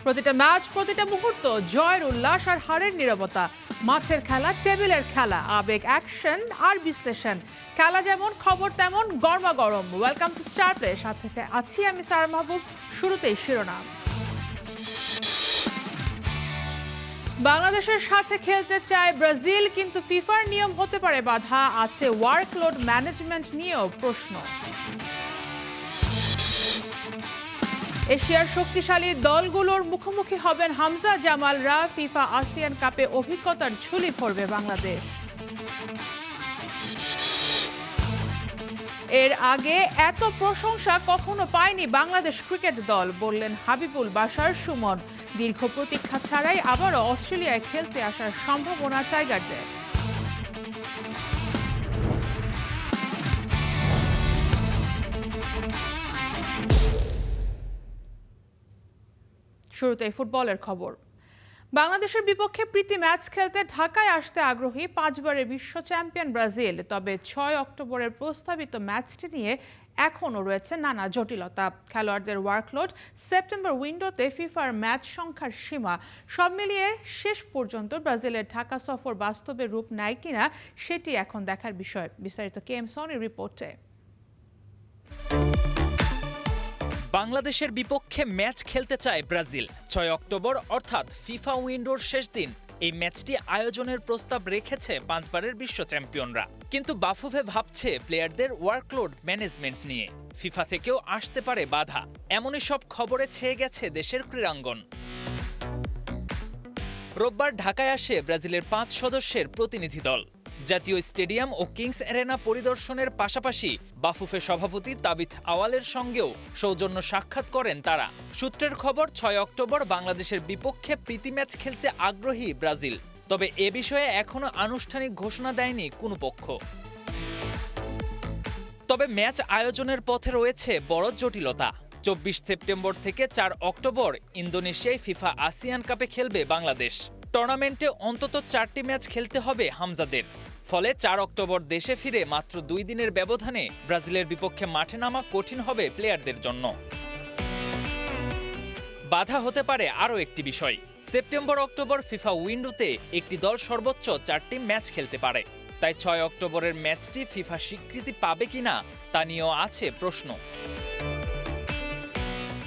প্রতিটা ম্যাচ, প্রতিটা মুহূর্ত জয়ের উল্লাস আর হারের নীরবতা। মাঠের খেলা, টেবিলের খেলা, আবেগ, অ্যাকশন আর বিশ্লেষণ। খেলা যেমন, খবর তেমন গরমাগরম। ওয়েলকাম টু স্টার প্লে, সাথে আছি আমি সারা মাহবুব। শুরুতেই শিরোনাম। বাংলাদেশের সাথে খেলতে চায় ব্রাজিল, কিন্তু ফিফার নিয়ম হতে পারে বাধা। আছে ওয়ার্কলোড ম্যানেজমেন্ট নিয়েও প্রশ্ন। এশিয়ার শক্তিশালী দলগুলোর মুখোমুখি হবেন হামজা জামালরা। ফিফা আসিয়ান কাপে অভিজ্ঞতার ঝুলি ভরবে বাংলাদেশ। এর আগে এত প্রশংসা কখনো পায়নি বাংলাদেশ ক্রিকেট দল, বললেন হাবিবুল বাশার সুমন। দীর্ঘ প্রতীক্ষা ছাড়াই আবারও অস্ট্রেলিয়ায় খেলতে আসার সম্ভাবনা টাইগারদের। শুরুতেই ফুটবলের খবর। বাংলাদেশের বিপক্ষে প্রীতি ম্যাচ খেলতে ঢাকায় আসতে আগ্রহী 5বারের বিশ্ব চ্যাম্পিয়ন ব্রাজিল। তবে 6 অক্টোবরের প্রস্তাবিত ম্যাচটি নিয়ে এখনও রয়েছে নানা জটিলতা। খেলোয়াড়দের ওয়ার্কলোড, সেপ্টেম্বর উইন্ডোতে ফিফার ম্যাচ সংখ্যার সীমা, সব মিলিয়ে শেষ পর্যন্ত ব্রাজিলের ঢাকা সফর বাস্তবে রূপ নেয় কিনা সেটি এখন দেখার বিষয়। বিস্তারিত কেএম সনির রিপোর্টে। বাংলাদেশের বিপক্ষে ম্যাচ খেলতে চায় ব্রাজিল 6 অক্টোবর, অর্থাৎ ফিফা উইন্ডোর শেষ দিন। এই ম্যাচটি আয়োজনের প্রস্তাব রেখেছে 5বারের বিশ্ব চ্যাম্পিয়নরা। কিন্তু বাফুফে ভাবছে প্লেয়ারদের ওয়ার্কলোড ম্যানেজমেন্ট নিয়ে। ফিফা থেকেও আসতে পারে বাধা, এমনই সব খবরে ছেয়ে গেছে দেশের ক্রীড়াঙ্গন। রোববার ঢাকায় আসে ব্রাজিলের 5 সদস্যের প্রতিনিধি দল। জাতীয় স্টেডিয়াম ও কিংস অ্যারেনা পরিদর্শনের পাশাপাশি বাফুফে সভাপতি তাবিথ আওয়ালের সঙ্গেও সৌজন্য সাক্ষাৎ করেন তারা। সূত্রের খবর, 6 অক্টোবর বাংলাদেশের বিপক্ষে প্রীতি ম্যাচ খেলতে আগ্রহী ব্রাজিল। তবে এ বিষয়ে এখনো আনুষ্ঠানিক ঘোষণা দেয়নি কোনো পক্ষ। তবে ম্যাচ আয়োজনের পথে রয়েছে বড় জটিলতা। 24 সেপ্টেম্বর থেকে 4 অক্টোবর ইন্দোনেশিয়ায় ফিফা আসিয়ান কাপে খেলবে বাংলাদেশ। টুর্নামেন্টে অন্তত 4টি ম্যাচ খেলতে হবে হামজাদের। ফলে 4 অক্টোবর দেশে ফিরে মাত্র 2 দিনের ব্যবধানে ব্রাজিলের বিপক্ষে মাঠে নামা কঠিন হবে প্লেয়ারদের জন্য। বাধা হতে পারে আরও একটি বিষয়। সেপ্টেম্বর অক্টোবর ফিফা উইন্ডোতে একটি দল সর্বোচ্চ 4টি ম্যাচ খেলতে পারে। তাই 6 অক্টোবরের ম্যাচটি ফিফা স্বীকৃতি পাবে কিনা তা নিয়েও আছে প্রশ্ন।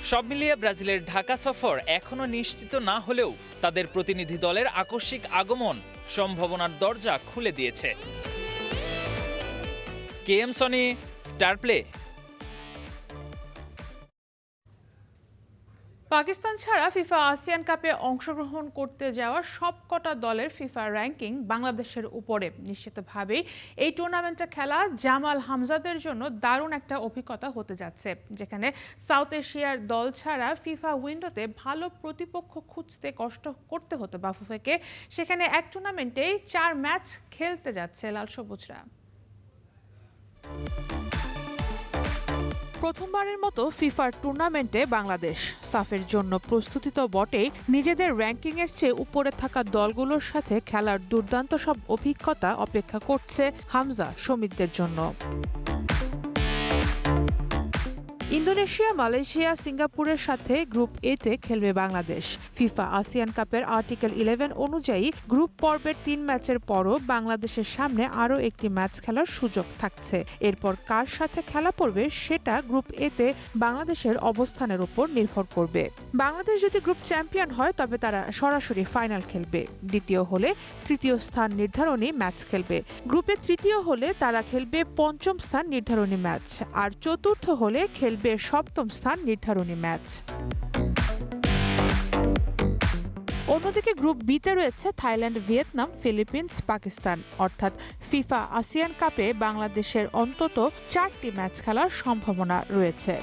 সব মিলিয়ে ব্রাজিলের ঢাকা সফর এখনো নিশ্চিত না হলেও তাদের প্রতিনিধি দলের আকস্মিক আগমন সম্ভাবনার দরজা খুলে দিয়েছে। KM Sony, star play. Pakistan ছাড়া ফিফা আসিয়ান কাপে অংশগ্রহণ করতে যাওয়া সবকটা দলের ফিফা র্যাঙ্কিং বাংলাদেশের উপরে। নিশ্চিতভাবেই এই টুর্নামেন্টে খেলা জামাল হামজাদের জন্য দারুণ একটা অভিজ্ঞতা হতে যাচ্ছে, যেখানে সাউথ এশিয়ার দল ছাড়া ফিফা উইন্ডোতে ভালো প্রতিপক্ষ খুঁজতে কষ্ট করতে হতো বাফুফেকে। সেখানে এক টুর্নামেন্টেই 4 ম্যাচ খেলতে যাচ্ছে লাল সবুজরা। প্রথমবারের মতো ফিফার টুর্নামেন্টে বাংলাদেশ সাফের জন্য প্রস্তুতি তো বটেই, নিজেদের র্যাঙ্কিংয়ের চেয়ে উপরে থাকা দলগুলোর সাথে খেলার দুর্দান্ত সব অভিজ্ঞতা অপেক্ষা করছে হামজা সমিতদের জন্য। ইন্দোনেশিয়া, মালয়েশিয়া, সিঙ্গাপুরের সাথে গ্রুপ এতে খেলবে বাংলাদেশ। ফিফা আসিয়ান কাপের আর্টিকেল 11 অনুযায়ী গ্রুপ পর্বের 3 ম্যাচের পরও বাংলাদেশের সামনে আরও একটি ম্যাচ খেলার সুযোগ থাকছে। এরপর কার সাথে খেলা পড়বে সেটা গ্রুপ এতে বাংলাদেশের অবস্থানের উপর নির্ভর করবে। বাংলাদেশ যদি গ্রুপ চ্যাম্পিয়ন হয় তবে তারা সরাসরি ফাইনাল খেলবে। দ্বিতীয় হলে তৃতীয় স্থান নির্ধারণী ম্যাচ খেলবে। গ্রুপে তৃতীয় হলে তারা খেলবে পঞ্চম স্থান নির্ধারণী ম্যাচ, আর চতুর্থ হলে খেলবে সপ্তম স্থান নির্ধারণী ম্যাচ। অন্যদিকে গ্রুপ বিতে রয়েছে থাইল্যান্ড, ভিয়েতনাম, ফিলিপিন্স, পাকিস্তান। অর্থাৎ ফিফা আসিয়ান কাপে বাংলাদেশের অন্তত 4টি ম্যাচ খেলার সম্ভাবনা রয়েছে।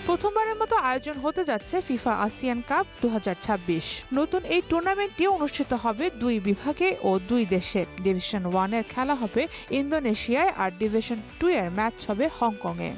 প্রথমবারের মতো আয়োজন হতে যাচ্ছে ফিফা আসিয়ান কাপ 2026। নতুন এই টুর্নামেন্টটি অনুষ্ঠিত হবে 2 বিভাগে ও 2 দেশে। ডিভিশন 1 এর খেলা হবে ইন্দোনেশিয়ায়, আর ডিভিশন 2 এর ম্যাচ হবে হংকংয়ে।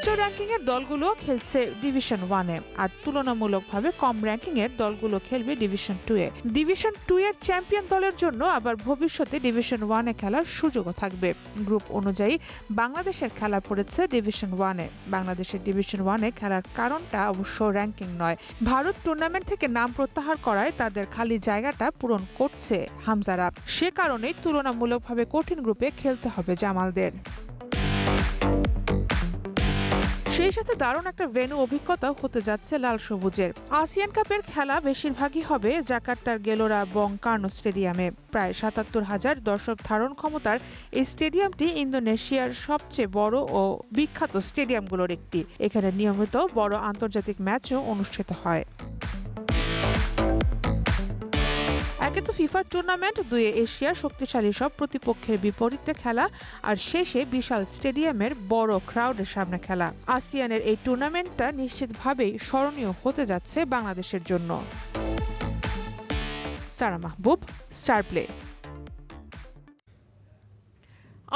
উচ্চ র্যাঙ্কিং এর দলগুলো খেলছে ডিভিশন 1-এ আর তুলনামূলকভাবে কম র্যাঙ্কিং এর দলগুলো খেলবে ডিভিশন 2-এ। ডিভিশন 2 এর চ্যাম্পিয়ন দলের জন্য আবার ভবিষ্যতে ডিভিশন 1-এ খেলার সুযোগও থাকবে। গ্রুপ অনুযায়ী বাংলাদেশের খেলা পড়েছে ডিভিশন 1-এ। বাংলাদেশের ডিভিশন 1-এ খেলার কারণটা অবশ্য র্যাঙ্কিং নয়। ভারত টুর্নামেন্ট থেকে নাম প্রত্যাহার করায় তাদের খালি জায়গাটা পূরণ করছে হামজারা। সে কারণেই তুলনামূলকভাবে কঠিন গ্রুপে খেলতে হবে জামালদের। সেই সাথে দারুণ একটা ভেন্যু অভিজ্ঞতাও হতে যাচ্ছে লাল সবুজের। আসিয়ান কাপের খেলা বেশিরভাগই হবে জাকার্তার গেলোরা বং কার্নো স্টেডিয়ামে। প্রায় ৭৭,০০০ দর্শক ধারণ ক্ষমতার এই স্টেডিয়ামটি ইন্দোনেশিয়ার সবচেয়ে বড় ও বিখ্যাত স্টেডিয়ামগুলোর একটি। এখানে নিয়মিত বড় আন্তর্জাতিক ম্যাচও অনুষ্ঠিত হয়। একে তো ফিফা টুর্নামেন্ট, দুয়ে এশিয়ার শক্তিশালী সব প্রতিপক্ষের বিপরীতে খেলা, আর শেষে বিশাল স্টেডিয়ামের বড় ক্রাউডের সামনে খেলা। আসিয়ানের এই টুর্নামেন্টটা নিশ্চিতভাবেই স্মরণীয় হতে যাচ্ছে বাংলাদেশের জন্য। সারা মাহবুব, স্টার প্লে।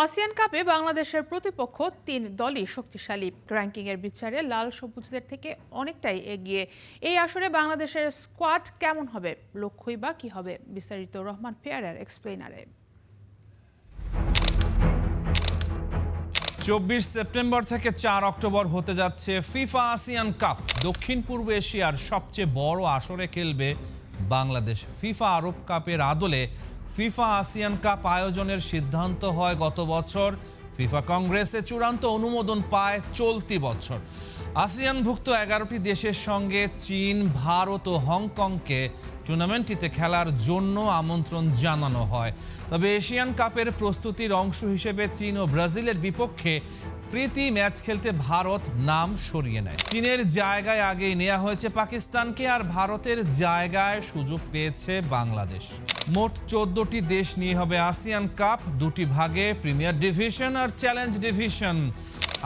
আসিয়ান কাপে বাংলাদেশের প্রতিপক্ষ 3 দলই শক্তিশালী। র্যাঙ্কিংয়ের বিচারে লাল সবুজদের থেকে অনেকটাই এগিয়ে। এই আসরে বাংলাদেশের স্কোয়াড কেমন হবে, লক্ষ্যই বা কি হবে, বিস্তারিত রহমান পেয়ারের এক্সপ্লেইনারে। 24 সেপ্টেম্বর থেকে 4 অক্টোবর হতে যাচ্ছে ফিফা আসিয়ান কাপ। দক্ষিণ পূর্ব এশিয়ার সবচেয়ে বড় আসরে খেলবে বাংলাদেশ। ফিফা আরব কাপের আদলে ফিফা আসিয়ান কাপ আয়োজনের সিদ্ধান্ত হয় গত বছর। ফিফা কংগ্রেসে চূড়ান্ত অনুমোদন পায় চলতি বছর। আসিয়ানভুক্ত 11টি দেশের সঙ্গে চীন, ভারত ও হংকংকে টুর্নামেন্টটিতে খেলার জন্য আমন্ত্রণ জানানো হয়। তবে এশিয়ান কাপের প্রস্তুতির অংশ হিসেবে চীন ও ব্রাজিলের বিপক্ষে প্রীতি ম্যাচ খেলতে ভারত নাম সরিয়ে নেয়। চীনের জায়গায় আগেই নেওয়া হয়েছে পাকিস্তানকে, আর ভারতের জায়গায় সুযোগ পেয়েছে বাংলাদেশ। মোট 14টি দেশ নিয়ে হবে আসিয়ান কাপ, 2টি ভাগে, প্রিমিয়ার ডিভিশন আর চ্যালেঞ্জ ডিভিশন।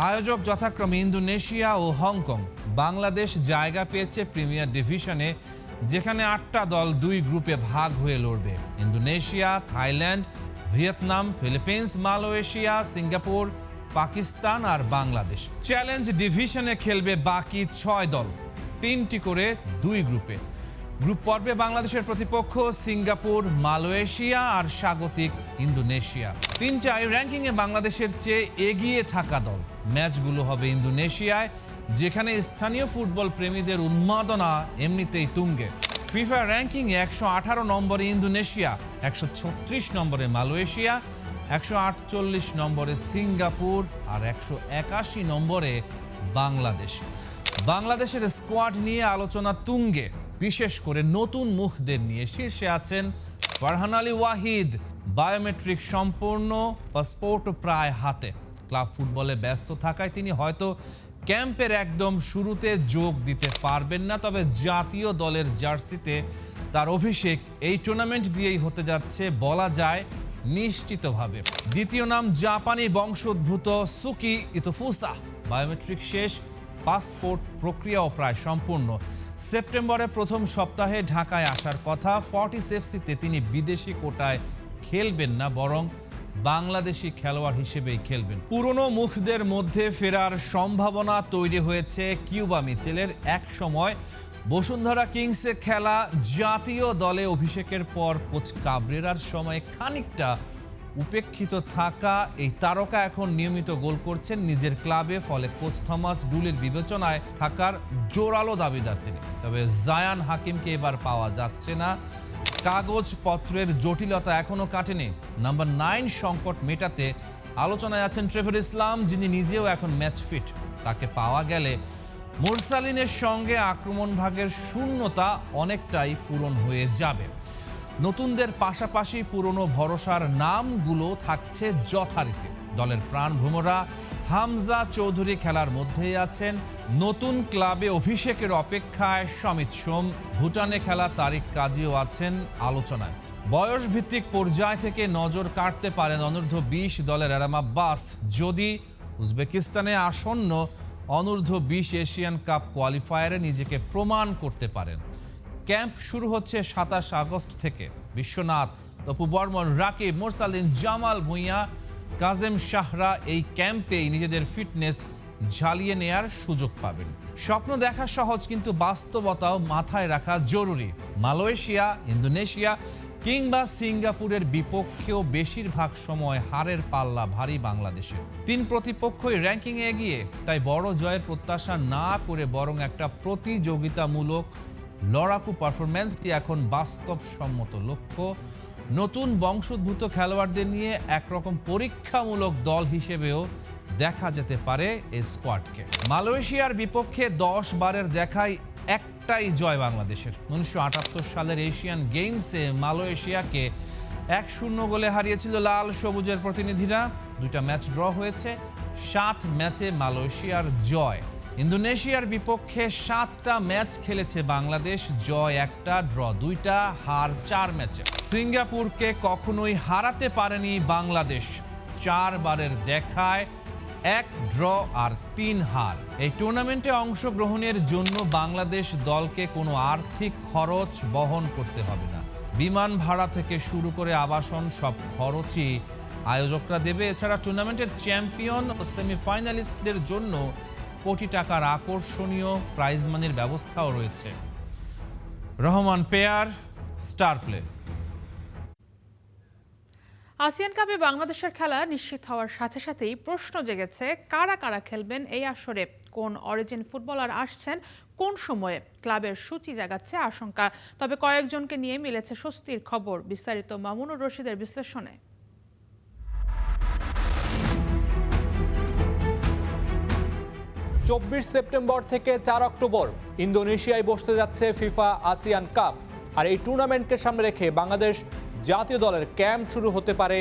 আয়োজক যথাক্রমে ইন্দোনেশিয়া ও হংকং। বাংলাদেশ জায়গা পেয়েছে প্রিমিয়ার ডিভিশনে, যেখানে 8টা দল 2 গ্রুপে ভাগ হয়ে লড়বে। Indonesia, Thailand, Vietnam, Philippines, Malaysia, Singapore, Pakistan আর বাংলাদেশ। চ্যালেঞ্জ ডিভিশনে খেলবে বাকি 6 দল, 3টি করে 2 গ্রুপে। গ্রুপ পর্বে বাংলাদেশের প্রতিপক্ষ সিঙ্গাপুর, মালয়েশিয়া আর স্বাগতিক ইন্দোনেশিয়া। 3টাই র্যাঙ্কিংয়ে বাংলাদেশের চেয়ে এগিয়ে থাকা দল। ম্যাচগুলো হবে ইন্দোনেশিয়ায়, যেখানে স্থানীয় ফুটবল প্রেমীদের উন্মাদনা এমনিতেই তুঙ্গে। ফিফা র্যাঙ্কিংয়ে 118 নম্বরে ইন্দোনেশিয়া, 136 নম্বরে মালয়েশিয়া, 148 নম্বরে সিঙ্গাপুর আর 181 নম্বরে বাংলাদেশ। বাংলাদেশের স্কোয়াড নিয়ে আলোচনা তুঙ্গে, বিশেষ করে নতুন মুখদের নিয়ে। শীর্ষে আছেন ফারহান আলী ওয়াহিদ, বায়োমেট্রিক সম্পূর্ণ, পাসপোর্ট প্রায় হাতে। ক্লাব ফুটবলে ব্যস্ত থাকায় তিনি হয়তো ক্যাম্পের একদম শুরুতে যোগ দিতে পারবেন না, তবে জাতীয় দলের জার্সিতে তার অভিষেক এই টুর্নামেন্ট দিয়েই হতে যাচ্ছে বলা যায় নিশ্চিতভাবে। দ্বিতীয় নাম জাপানি বংশোদ্ভূত সুকি ইতোফুসা। বায়োমেট্রিক শেষ, পাসপোর্ট প্রক্রিয়াও প্রায় সম্পূর্ণ। সেপ্টেম্বরের প্রথম সপ্তাহে ঢাকায় আসার কথা। ফর্টিস এফসিতে তিনি বিদেশি কোটায় খেলবেন না, বরং বাংলাদেশি খেলোয়াড় হিসেবেই খেলবেন। পুরনো মুখদের মধ্যে ফেরার সম্ভাবনা তৈরি হয়েছে কিউবা মিচেলের। এক সময় বসুন্ধরা কিংসে খেলা জাতীয় দলে অভিষেকের পর কোচ কাবরেরার সময় খানিকটা উপেক্ষিত থাকা এই তারকা এখন নিয়মিত গোল করছেন নিজের ক্লাবে। ফলে কোচ থমাস ডুলের বিবেচনায় থাকার জোরালো দাবিদার তিনি। তবে জায়ান হাকিমকে এবার পাওয়া যাচ্ছে না। কাগজপত্রের জটিলতা এখনো কাটেনি। নাম্বার 9 সংকট মেটাতে আলোচনায় আছেন ট্রেভর ইসলাম, যিনি নিজেও এখন ম্যাচ ফিট। তাকে পাওয়া গেলে মুরসালিনের সঙ্গে আক্রমণ ভাগের শূন্যতা অনেকটাই পূরণ হয়ে যাবে। নতুনদের পাশাপাশি পুরনো ভরসার নামগুলো থাকছে যথারীতি। দলের প্রাণভ্রমরা হামজা চৌধুরী খেলার মধ্যেই আছেন। নতুন ক্লাবে অভিষেকের অপেক্ষায় সমিত সোম। ভুটানে খেলা তারিক কাজীও আছেন আলোচনায়। বয়স ভিত্তিক পর্যায় থেকে নজর কাটতে পারেন অনূর্ধ্ব 20 দলের এরাম আব্বাস, যদি উজবেকিস্তানে আসন্ন অনূর্ধ্ব 20 এশিয়ান কাপ কোয়ালিফায়ারে নিজেকে প্রমাণ করতে পারেন। ক্যাম্প শুরু হচ্ছে 27 আগস্ট থেকে। বিশ্বনাথ, তপু বর্মন, রাকিব, মোরসালিন, জামাল ভুঁইয়া, কাজেম শাহরা এই ক্যাম্পেই নিজেদের ফিটনেস ঝালিয়ে নেয়ার সুযোগ পাবেন। স্বপ্ন দেখা সহজ, কিন্তু বাস্তবতাও মাথায় রাখা জরুরি। মালয়েশিয়া, ইন্দোনেশিয়া কিংবা সিঙ্গাপুরের বিপক্ষেও বেশিরভাগ সময় হারের পাল্লা ভারী বাংলাদেশের। তিন প্রতিপক্ষই র্যাঙ্কিংয়ে এগিয়ে, তাই বড় জয়ের প্রত্যাশা না করে বরং একটা প্রতিযোগিতামূলক লড়াকু পারফরম্যান্সটি এখন বাস্তবসম্মত লক্ষ্য। নতুন বংশোদ্ভূত খেলোয়াড়দের নিয়ে একরকম পরীক্ষামূলক দল হিসেবেও দেখা যেতে পারে এই স্কোয়াডকে। মালয়েশিয়ার বিপক্ষে 10 বারের দেখায় একটাই জয় বাংলাদেশের। 1978 সালের এশিয়ান গেমসে মালয়েশিয়াকে 1-0 গোলে হারিয়েছিল লাল সবুজের প্রতিনিধিরা। 2টা ম্যাচ ড্র হয়েছে, 7 ম্যাচে মালয়েশিয়ার জয়। ইন্দোনেশিয়ার বিপক্ষে 7টা ম্যাচ খেলেছে বাংলাদেশ, জয় 1টা, ড্র 2টা, হার 4 ম্যাচে। সিঙ্গাপুরকে কখনোই হারাতে পারেনি বাংলাদেশ। 4 বারের দেখায় 1 ড্র আর 3 হার। এই টুর্নামেন্টে অংশগ্রহণের জন্য বাংলাদেশ দলকে কোনো আর্থিক খরচ বহন করতে হবে না। বিমান ভাড়া থেকে শুরু করে আবাসন সব খরচই আয়োজকরা দেবে। এছাড়া টুর্নামেন্টের চ্যাম্পিয়ন ও সেমিফাইনালিস্টদের জন্য কোটি টাকার আকর্ষণীয় প্রাইজ মানির ব্যবস্থাও রয়েছে। Rahman pair, star play. ASEAN কাপে বাংলাদেশের খেলা নিশ্চিত হওয়ার সাথে সাথেই প্রশ্ন জেগেছে কারা কারা খেলবেন এই আসরে, কোন অরিজিন ফুটবলার আসছেন, কোন সময়ে। ক্লাবের সূচি জাগাচ্ছে আশঙ্কা, তবে কয়েকজনকে নিয়ে মিলেছে স্বস্তির খবর। বিস্তারিত মামুনুর রশিদের বিশ্লেষণে। 24 সেপ্টেম্বর থেকে 4 অক্টোবর ইন্দোনেশিয়ায় বসতে যাচ্ছে ফিফা আসিয়ান কাপ। আর এই টুর্নামেন্টকে সামনে রেখে বাংলাদেশ জাতীয় দলের ক্যাম্প শুরু হতে পারে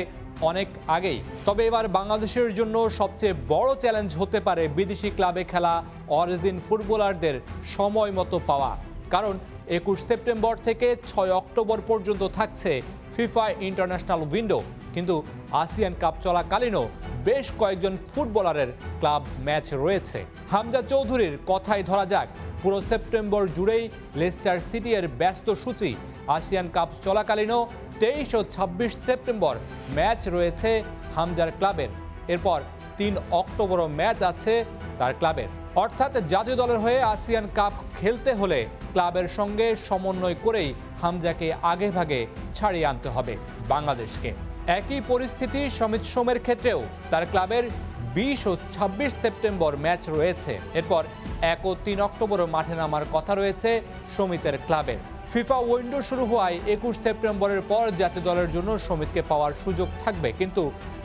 অনেক আগেই। তবে এবার বাংলাদেশের জন্য সবচেয়ে বড় চ্যালেঞ্জ হতে পারে বিদেশি ক্লাবে খেলা অরিজিন ফুটবলারদের সময় মতো পাওয়া। কারণ 21 সেপ্টেম্বর থেকে 6 অক্টোবর পর্যন্ত থাকছে ফিফা ইন্টারন্যাশনাল উইন্ডো, কিন্তু আসিয়ান কাপ চলাকালীনও বেশ কয়েকজন ফুটবলারের ক্লাব ম্যাচ রয়েছে। হামজা চৌধুরীর কথাই ধরা যাক, পুরো সেপ্টেম্বর জুড়েই লেস্টার সিটি এর ব্যস্ত সূচি। আসিয়ান কাপ চলাকালীনও 23 ও 26 সেপ্টেম্বর ম্যাচ রয়েছে হামজার ক্লাবের। এরপর 3 অক্টোবরও ম্যাচ আছে তার ক্লাবের। অর্থাৎ জাতীয় দলের হয়ে আসিয়ান কাপ খেলতে হলে ক্লাবের সঙ্গে সমন্বয় করেই হামজাকে আগেভাগে ছাড়িয়ে আনতে হবে বাংলাদেশকে। একই পরিস্থিতি সমিত সোমের ক্ষেত্রেও। তার ক্লাবের 20 ও 26 সেপ্টেম্বর ম্যাচ রয়েছে। এরপর 1 ও 3 অক্টোবরও মাঠে নামার কথা রয়েছে সমিতের ক্লাবের। ফিফা উইন্ডো শুরু হওয়ায় 21 সেপ্টেম্বরের পর জাতীয় দলের জন্য সমিতকে পাওয়ার সুযোগ থাকবে, কিন্তু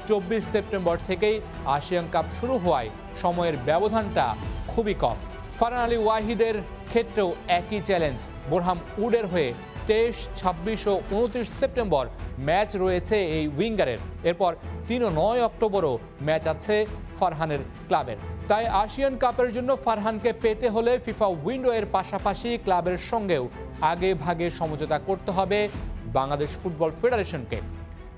24 সেপ্টেম্বর থেকেই আসিয়ান কাপ শুরু হওয়ায় সময়ের ব্যবধানটা খুবই কম। ফারহান আলী ওয়াহিদের ক্ষেত্রেও একই চ্যালেঞ্জ। বোরহাম উডের হয়ে 23, 26 ও 29 সেপ্টেম্বর ম্যাচ রয়েছে এই উইঙ্গারের। এরপর 3 ও 9 অক্টোবরও ম্যাচ আছে ফারহানের ক্লাবের। তাই আসিয়ান কাপের জন্য ফারহানকে পেতে হলে ফিফা উইন্ডো এর পাশাপাশি ক্লাবের সঙ্গেও আগে ভাগে সমঝোতা করতে হবে বাংলাদেশ ফুটবল ফেডারেশনকে।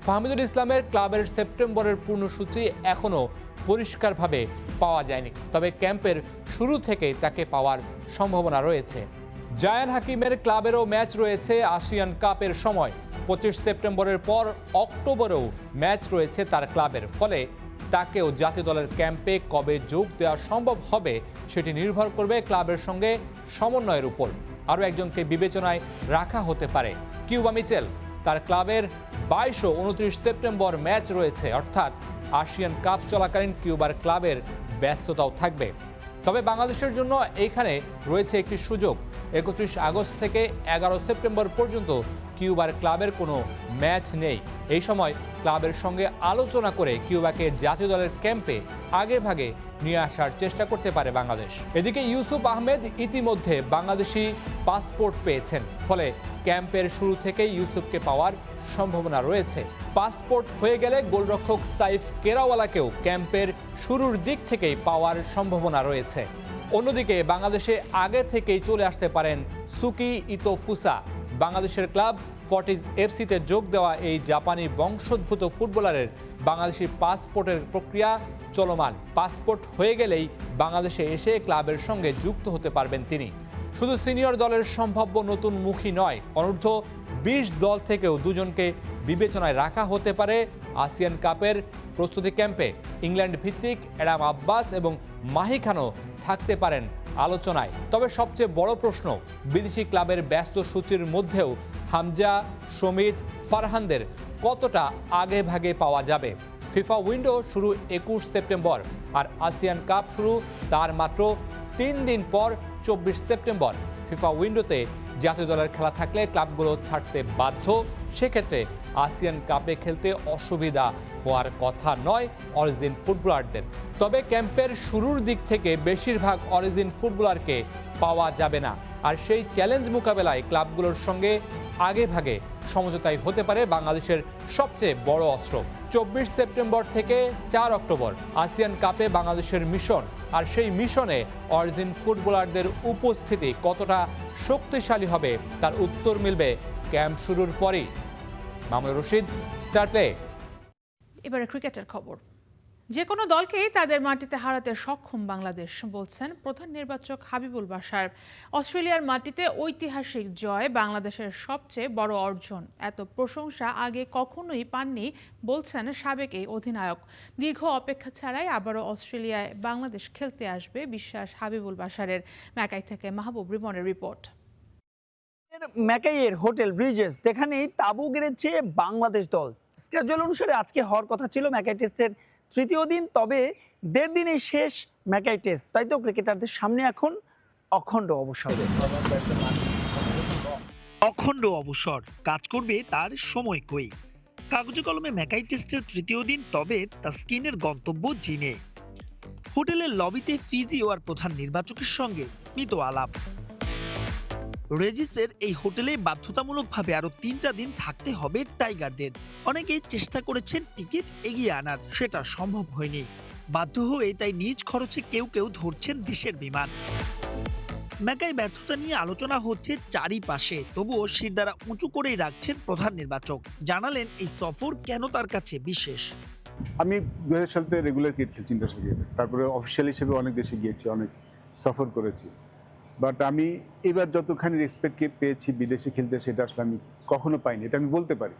ফাহমিদুল ইসলামের ক্লাবের সেপ্টেম্বরের পূর্ণসূচি এখনও পরিষ্কারভাবে পাওয়া যায়নি, তবে ক্যাম্পের শুরু থেকেই তাকে পাওয়ার সম্ভাবনা রয়েছে। জায়ান হাকিমের ক্লাবেরও ম্যাচ রয়েছে আসিয়ান কাপের সময়। 25 সেপ্টেম্বরের পর অক্টোবরেও ম্যাচ রয়েছে তার ক্লাবের। ফলে তাকেও জাতীয় দলের ক্যাম্পে কবে যোগ দেওয়া সম্ভব হবে সেটি নির্ভর করবে ক্লাবের সঙ্গে সমন্বয়ের উপর। আরও একজনকে বিবেচনায় রাখা হতে পারে কিউবা মিচেল। তার ক্লাবের 22 ও 29 সেপ্টেম্বর ম্যাচ রয়েছে, অর্থাৎ আসিয়ান কাপ চলাকালীন কিউবার ক্লাবের ব্যস্ততাও থাকবে। তবে বাংলাদেশের জন্য এইখানে রয়েছে একটি সুযোগ। 31 আগস্ট থেকে 11 সেপ্টেম্বর পর্যন্ত কিউবার ক্লাবের কোনো ম্যাচ নেই। এই সময় ক্লাবের সঙ্গে আলোচনা করে কিউবাকে জাতীয় দলের ক্যাম্পে আগে ভাগে নিয়ে আসার চেষ্টা করতে পারে বাংলাদেশ। এদিকে ইউসুফ আহমেদ ইতিমধ্যে বাংলাদেশি পাসপোর্ট পেয়েছেন, ফলে ক্যাম্পের শুরু থেকেই ইউসুফকে পাওয়ার সম্ভাবনা রয়েছে। পাসপোর্ট হয়ে গেলে গোলরক্ষক সাইফ কেরাওয়ালাকেও ক্যাম্পের শুরুর দিক থেকেই পাওয়ার সম্ভাবনা রয়েছে। অন্যদিকে বাংলাদেশে আগে থেকেই চলে আসতে পারেন সুকি ইতোফুসা। বাংলাদেশের ক্লাব ফর্টিজ এফসিতে যোগ দেওয়া এই জাপানি বংশোদ্ভূত ফুটবলারের বাংলাদেশি পাসপোর্টের প্রক্রিয়া চলমান। পাসপোর্ট হয়ে গেলেই বাংলাদেশে এসে ক্লাবের সঙ্গে যুক্ত হতে পারবেন তিনি। শুধু সিনিয়র দলের সম্ভাব্য নতুন মুখী নয়, অনূর্ধ্ব 20 দল থেকেও দুজনকে বিবেচনায় রাখা হতে পারে আসিয়ান কাপের প্রস্তুতি ক্যাম্পে। ইংল্যান্ড ভিত্তিক অ্যাডাম আব্বাস এবং মাহি খানও থাকতে পারেন আলোচনায়। তবে সবচেয়ে বড় প্রশ্ন, বিদেশি ক্লাবের ব্যস্ত সূচির মধ্যেও হামজা, সমিত, ফারহানদের কতটা আগে ভাগে পাওয়া যাবে। ফিফা উইন্ডো শুরু 21 সেপ্টেম্বর, আর আসিয়ান কাপ শুরু তার মাত্র 3 দিন পর 24 সেপ্টেম্বর। ফিফা উইন্ডোতে জাতীয় দলের খেলা থাকলে ক্লাবগুলো ছাড়তে বাধ্য। সেক্ষেত্রে আসিয়ান কাপে খেলতে অসুবিধা হওয়ার কথা নয় অরিজিন ফুটবলারদের। তবে ক্যাম্পের শুরুর দিক থেকে বেশিরভাগ অরিজিন ফুটবলারকে পাওয়া যাবে না, আর সেই চ্যালেঞ্জ মোকাবেলায় ক্লাবগুলোর সঙ্গে আগে ভাগে সমঝোতাই হতে পারে বাংলাদেশের সবচেয়ে বড় অস্ত্র। 24 সেপ্টেম্বর থেকে 4 অক্টোবর আসিয়ান কাপে বাংলাদেশের মিশন, আর সেই মিশনে অরিজিন ফুটবলারদের উপস্থিতি কতটা শক্তিশালী হবে তার উত্তর মিলবে ক্যাম্প শুরুর পরই। Mamunur Rashid, star play. এবারে ক্রিকেটের খবর। যে কোনো দলকেই তাদের মাটিতে হারাতে সক্ষম বাংলাদেশ, বলছেন প্রধান নির্বাচক হাবিবুল বাশার। অস্ট্রেলিয়ার মাটিতে ঐতিহাসিক জয় বাংলাদেশের সবচেয়ে বড় অর্জন, এত প্রশংসা আগে কখনোই পাননি বলছেন সাবেক এই অধিনায়ক। দীর্ঘ অপেক্ষা ছাড়াই আবারও অস্ট্রেলিয়ায় বাংলাদেশ খেলতে আসবে বিশ্বাস হাবিবুল বাশারের। ম্যাকাই থেকে মাহবুব রিমনের রিপোর্ট। ম্যাকাইয়ের হোটেল ব্রিজেস, যেখানেই তাঁবু গেড়েছে বাংলাদেশ দল। স্কেজুল অনুসারে আজকে হওয়ার কথা ছিল ম্যাকাই টেস্টের 3য় দিন, তবে 1.5 দিনে শেষ ম্যাকাই টেস্ট। তাই তো ক্রিকেটারদের সামনে এখন অখণ্ড অবসর। অখণ্ড অবসর কাজ করবে তার সময় কই। কাগজে কলমে ম্যাকাই টেস্টের 3য় দিন, তবে তাসকিনের গন্তব্য চীনে। হোটেলের লবিতে ফিজিও আর প্রধান নির্বাচকের সঙ্গে স্মিত আলাপ। রেজিসের এই হোটেলে বাধ্যতামূলকভাবে আরো 3টা দিন থাকতে হবে টাইগারদের। অনেকেই চেষ্টা করেছেন টিকিট এগিয়ে আনার, সেটা সম্ভব হয়নি। বাধ্য হয়ে তাই নিজ খরচে কেউ কেউ ধরছেন দেশের বিমান। ম্যাকাই ব্যর্থতা নিয়ে আলোচনা হচ্ছে চারিপাশে, তবুও শিরদাঁড়া উঁচু করেই রাখছেন প্রধান নির্বাচক। জানালেন এই সফর কেন তার কাছে বিশেষ। আমি 2000 সাল থেকে রেগুলার ক্রিকেট খেলছি ইন্টারন্যাশনাল ক্রিকেটে, তারপরে অফিসিয়াল হিসেবে অনেক দেশে গিয়েছি, অনেক সফর করেছি। বাট আমি এবার যতখানি রেসপেক্ট পেয়েছি বিদেশে খেলতে, সেটা আসলে আমি কখনো পাইনি, এটা আমি বলতে পারি।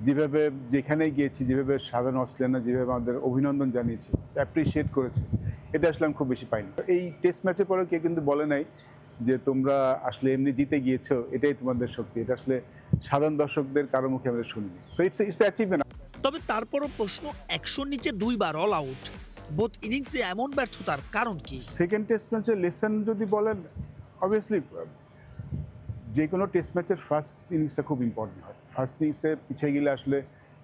যেভাবে যেখানে গিয়েছি, যেভাবে সাধারণ অস্ট্রেলিয়ানরা যেভাবে আমাদের অভিনন্দন জানিয়েছে, অ্যাপ্রিসিয়েট করেছে, এটা আসলে আমি খুব বেশি পাইনি। এই টেস্ট ম্যাচের পরে কেউ কিন্তু বলে নাই যে তোমরা আসলে এমনি জিতে গিয়েছো, এটাই তোমাদের শক্তি। এটা আসলে সাধারণ দর্শকদের কারো মুখে আমরা শুনিনি। So it's achievement. তবে তারপরও প্রশ্ন, 100-র নিচে 2 বার অল আউট, বোথ ইনিংসে এমন ব্যর্থতার কারণ কি? সেকেন্ড টেস্ট ম্যাচের লেসন যদি বলেন, অবভিয়াসলি যে কোনো টেস্ট ম্যাচের ফার্স্ট ইনিংসটা খুব ইম্পর্টেন্ট হয়। ফার্স্ট ইনিংসে পিছিয়ে গেলে আসলে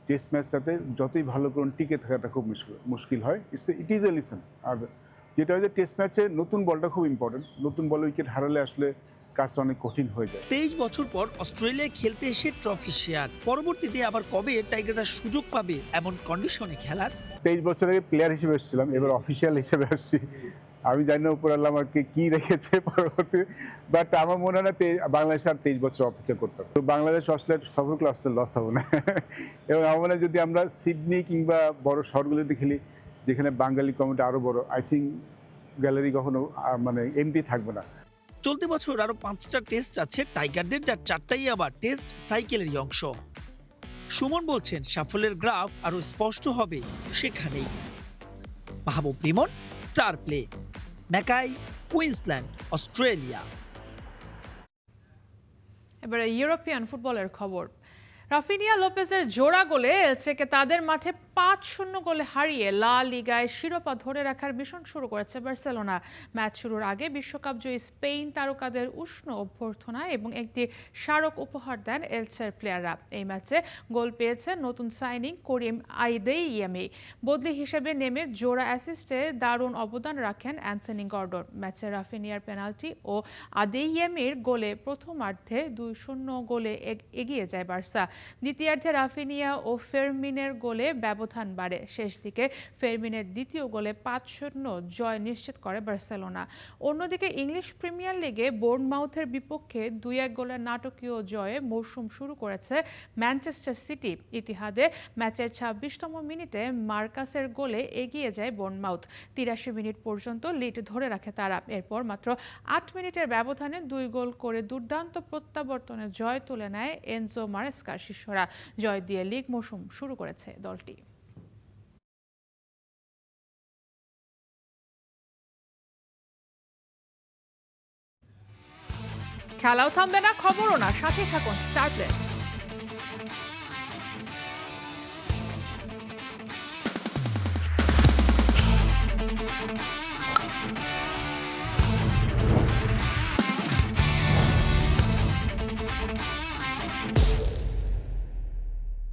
টেস্ট ম্যাচটাতে যতই ভালো করুন টিকে থাকাটা খুব মুশকিল হয়। It is a listen. আর যেটা হয় যে টেস্ট ম্যাচে নতুন বলটা খুব ইম্পর্টেন্ট। নতুন বলে উইকেট হারালে আসলে কাজটা অনেক কঠিন হয়ে যায়। 23 বছর পর অস্ট্রেলিয়ায় খেলতে এসে ট্রফি শেয়ার, পরবর্তীতে আবার কবে টাইগাররা সুযোগ পাবে এমন কন্ডিশনে খেলার? 23 বছর আগে প্লেয়ার হিসেবে এসেছিলাম, এবার অফিসিয়াল হিসেবে আসছি। আমি জানি না উপর আল্লাহ আমাকে কি রেখেছে পরবর্তী, বাট আমার মনে হয় না বাংলাদেশ আর 23 বছর অপেক্ষা করতে হবে। তো বাংলাদেশ অস্ট্রেলিয়া সফর করলে অস্ট্রেলিয়া লস হবে না। এবং আমার মনে হয় যদি আমরা সিডনি কিংবা বড় শহরগুলোতে খেলি, যেখানে বাঙালি কমিটি আরও বড়, আই থিঙ্ক গ্যালারি কখনো মানে এমটি থাকবে না। চলতি বছর আরো 5টা টেস্ট আছে টাইগারদের, যার 4টাই আবার টেস্ট সাইকেলেরই অংশ। সুমন বলছেন সাফল্যের গ্রাফ আরো স্পষ্ট হবে সেখানেই। Mahbub Rimon, star play, Mackay, Queensland, Australia. এবারে ইউরোপিয়ান ফুটবলের খবর। রাফিনিয়া লোপেজের জোড়া গোলে এলচেকে তাদের মাঠে 5-0 গোলে হারিয়ে লা লিগায় শিরোপা ধরে রাখার মিশন শুরু করেছে বার্সেলোনা। ম্যাচ শুরুর আগে বিশ্বকাপ জয়ী স্পেন তারকাদের উষ্ণ অভ্যর্থনা এবং একটি স্মারক উপহার দেন এলচের প্লেয়াররা। এই ম্যাচে গোল পেয়েছে নতুন সাইনিং করিম আদেইয়েমি। বদলি হিসেবে নেমে জোড়া অ্যাসিস্টে দারুণ অবদান রাখেন অ্যান্থনি গর্ডন। ম্যাচে রাফিনিয়ার পেনাল্টি ও আদেইয়েমির গোলে প্রথমার্ধে 2-0 গোলে এগিয়ে যায় বার্সা। দ্বিতীয়ার্ধে রাফিনিয়া ও ফেরমিনের গোলে ব্যবধান বাড়ে। শেষ দিকে ফেরমিনের দ্বিতীয় গোলে 5-0 জয় নিশ্চিত করে বার্সেলোনা। অন্যদিকে ইংলিশ প্রিমিয়ার লিগে বোর্নমাউথের বিপক্ষে 2-1 গোলের নাটকীয় জয়ে মৌসুম শুরু করেছে ম্যানচেস্টার সিটি। ইতিহাদে ম্যাচের 26তম মিনিটে মার্কাসের গোলে এগিয়ে যায় বোর্নমাউথ। 83 মিনিট পর্যন্ত লিড ধরে রাখে তারা। এরপর মাত্র 8 মিনিটের ব্যবধানে 2 গোল করে দুর্দান্ত প্রত্যাবর্তনের জয় তুলে নেয় এনজো মারেস্কার শিষ্যরা। জয় দিয়ে লিগ মৌসুম শুরু করেছে দলটি। খেলাও থামবে না, খবরও না, সাথে থাকুন স্টার প্লাস।